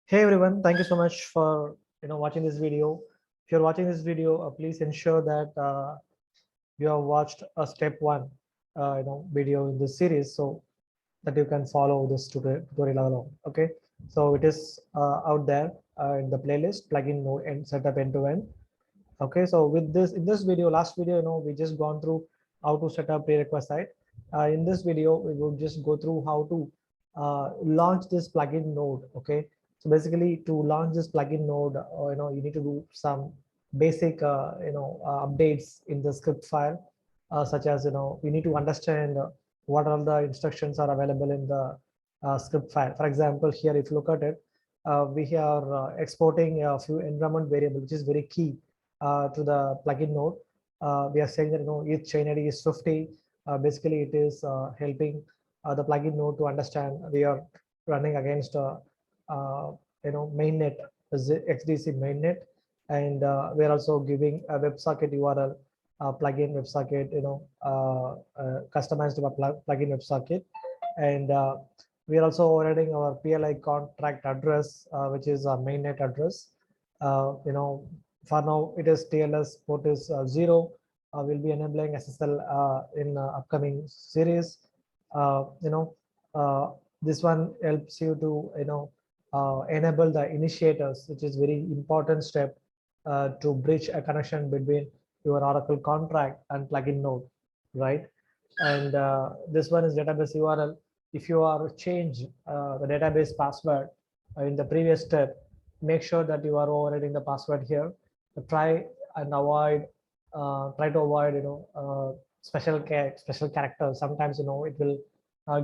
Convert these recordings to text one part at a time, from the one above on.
Hey everyone, thank you so much for watching this video. If you're watching this video, please ensure that you have watched a step one video in this series so that you can follow this tutorial along. Okay, so it is out there in the playlist plugin node and setup end to end. Okay, so with this in this video, last video, we just gone through how to set up prerequisite site. In this video, we will just go through how to launch this plugin node. Okay, so basically to launch this plugin node, you need to do some basic updates in the script file, such as you need to understand what all the instructions are available in the script file. For example, here if you look at it, we are exporting a few environment variable, which is very key to the plugin node. We are saying that each chain ID is 50. Basically, it is helping the plugin node to understand we are running against mainnet, XDC mainnet, and we are also giving a WebSocket URL, plugin WebSocket, customized plugin WebSocket, and we are also overriding our PLI contract address, which is our mainnet address. For now, it is TLS port is 0. We'll be enabling SSL in upcoming series. Uh, you know, uh, this one helps you to enable the initiators, which is very important step to bridge a connection between your Oracle contract and plugin node, right? And this one is database URL. If you are change the database password in the previous step, make sure that you are overriding the password here. Try and avoid try to avoid special characters. Sometimes it will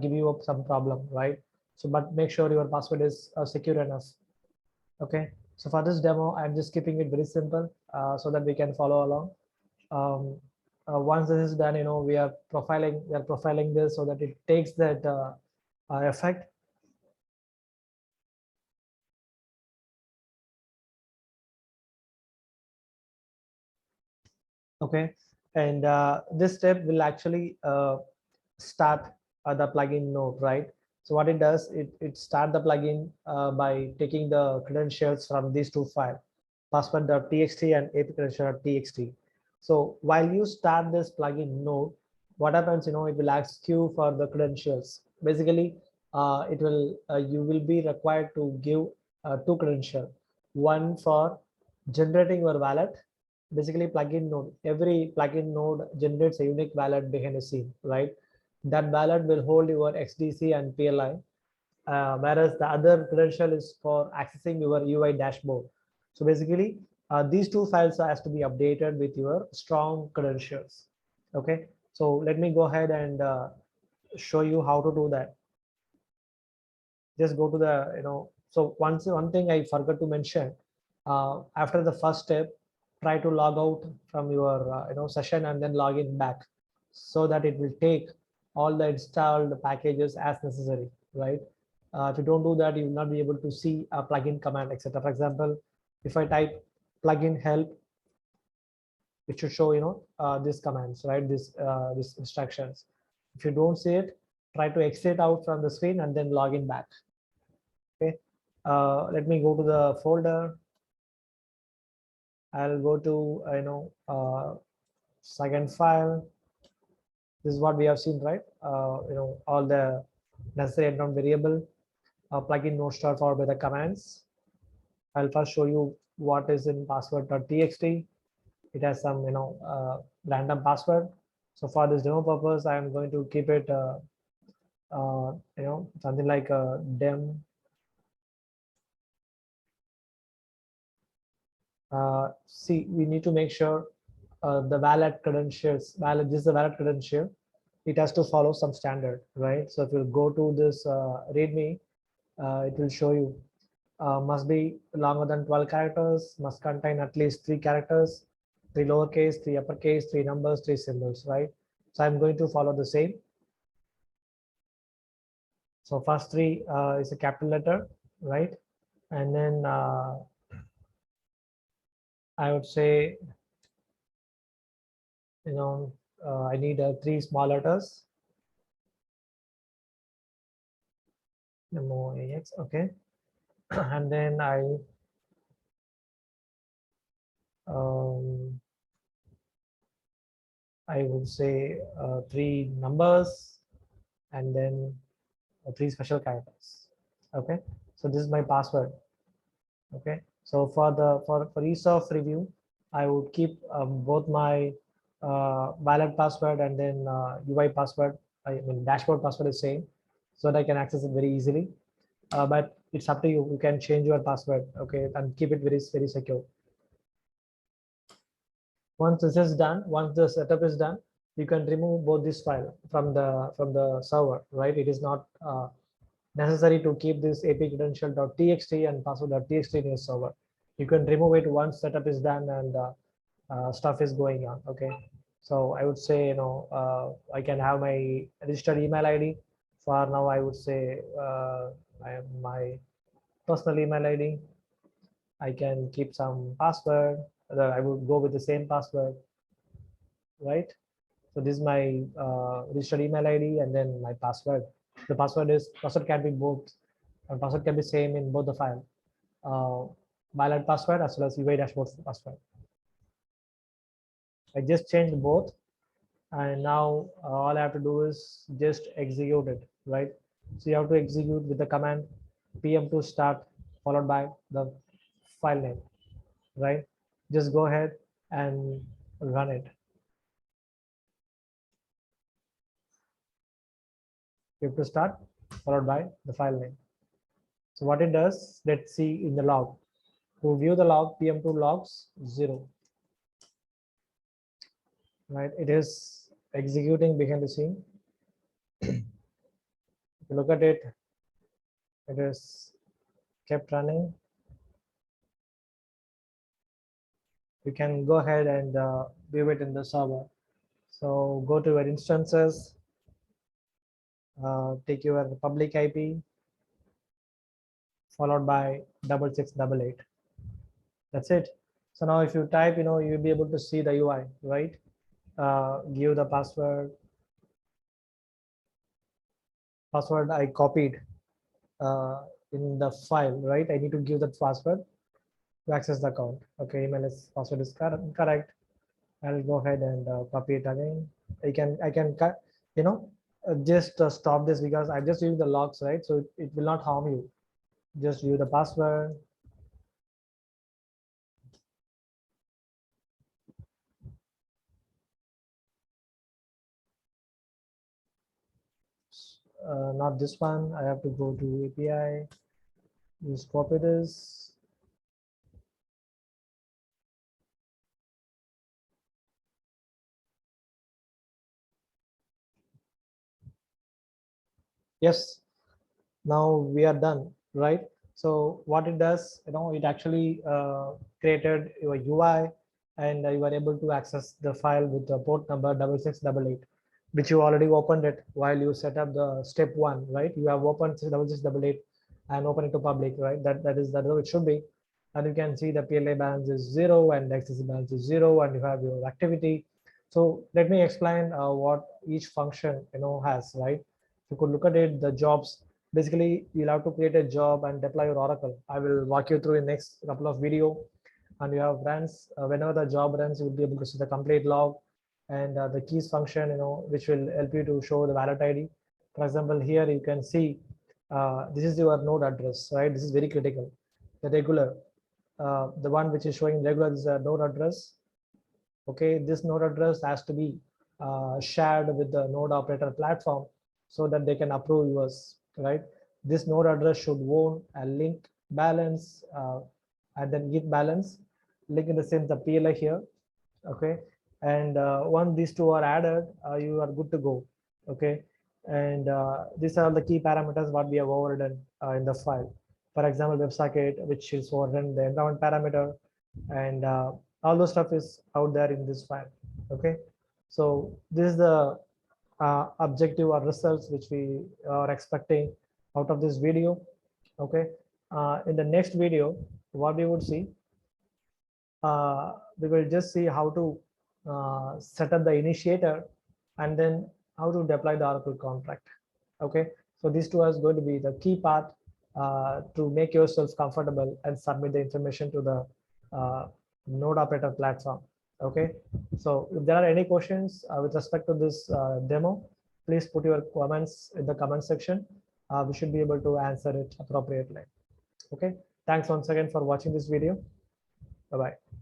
give you up some problem, right? So but make sure your password is secure enough. Okay, so for this demo I'm just keeping it very simple so that we can follow along. um, Once this is done, we are profiling this so that it takes that effect. Okay, and this step will actually start the plugin node, right? So what it does, it start the plugin by taking the credentials from these two files, password.txt and apcredential.txt. So while you start this plugin node, what happens, it will ask you for the credentials. Basically, you will be required to give two credentials, one for generating your wallet. Basically, plugin node, every plugin node generates a unique wallet behind the scene, right? That wallet will hold your XDC and PLI, whereas the other credential is for accessing your UI dashboard. So basically, these two files has to be updated with your strong credentials. Okay, so let me go ahead and show you how to do that. Just go to the so one thing I forgot to mention, after the first step, try to log out from your session and then log in back, so that it will take all the installed packages as necessary, right? If you don't do that, you will not be able to see a plugin command, etc. For example, if I type plugin help, it should show these commands, right? These instructions. If you don't see it, try to exit out from the screen and then log in back. Okay, let me go to the folder. I'll go to second file. This is what we have seen, right? All the necessary unknown variable, plugin node start followed by the commands. I'll first show you what is in password.txt. It has some random password. So for this demo purpose, I am going to keep it something like dem. See, we need to make sure the valid credentials, this is the valid credential. It has to follow some standard, right? So if you go to this README, it will show you must be longer than 12 characters, must contain at least 3 characters, 3 lowercase, 3 uppercase, 3 numbers, 3 symbols, right? So I'm going to follow the same. So first 3 is a capital letter, right? And then I would say, I need 3 small letters. MOAX, okay. and then um, I would say three numbers and then three special characters. Okay, so this is my password. Okay, so for ease of review, I would keep both my valid password and then UI password. I mean dashboard password is same, so that I can access it very easily. But it's up to you. You can change your password, okay, and keep it very secure. Once this is done, once the setup is done, you can remove both this file from the server, right? It is not necessary to keep this ap credential.txt and password.txt in your server. You can remove it once setup is done and stuff is going on. Okay, so I would say, I can have my registered email id. For now, I would say I have my personal email id. I can keep some password. I would go with the same password, right? So this is my registered email ID and then my password. The password can be both, and password can be same in both the file. Valid password as well as UI dashboard password. I just changed both, and now all I have to do is just execute it, right? So you have to execute with the command pm2 start followed by the file name, right? Just go ahead and run it. You have to start followed by the file name. So what it does, let's see in the log. To view the log, pm2 logs 0, right? It is executing behind the scene. If you look at it, it is kept running. You can go ahead and view it in the server. So go to your instances, take your public IP, followed by 6688. That's it. So now if you type, you'll be able to see the UI, right? Give the password I copied in the file, right? I need to give that password to access the account. Okay, email is password is correct. I'll go ahead and copy it again. I can cut, just stop this because I just used the logs, right? So it will not harm you. Just use the password. Not this one. I have to go to API. Just copy this. Yes, now we are done, right? So what it does, it actually created your UI, and you are able to access the file with the port number 6688, which you already opened it while you set up the step one, right? You have opened 6688 and open it to public, right? That is how it should be. And you can see the PLA balance is 0 and the XTC balance is 0, and you have your activity. So let me explain what each function has, right? You could look at it, the jobs. Basically, you'll have to create a job and deploy your Oracle. I will walk you through in next couple of video. And you have runs. Whenever the job runs, you will be able to see the complete log and the keys function, which will help you to show the valid ID. For example, here you can see this is your node address, right? This is very critical. The regular, the one which is showing regular is a node address. Okay, this node address has to be shared with the node operator platform so that they can approve yours, right? This node address should own a link balance and then git balance. Link in the sense the PLA here, okay? And once these two are added, you are good to go, okay? And these are the key parameters what we have overridden in the file. For example, WebSocket, which is overridden the environment parameter, and all those stuff is out there in this file. Okay, so this is the objective or results which we are expecting out of this video. Okay, in the next video, what we would see, we will just see how to set up the initiator and then how to deploy the Oracle contract. Okay, so these two are going to be the key part to make yourself comfortable and submit the information to the node operator platform. Okay, so if there are any questions with respect to this demo, please put your comments in the comment section. We should be able to answer it appropriately. Okay, thanks once again for watching this video. Bye bye.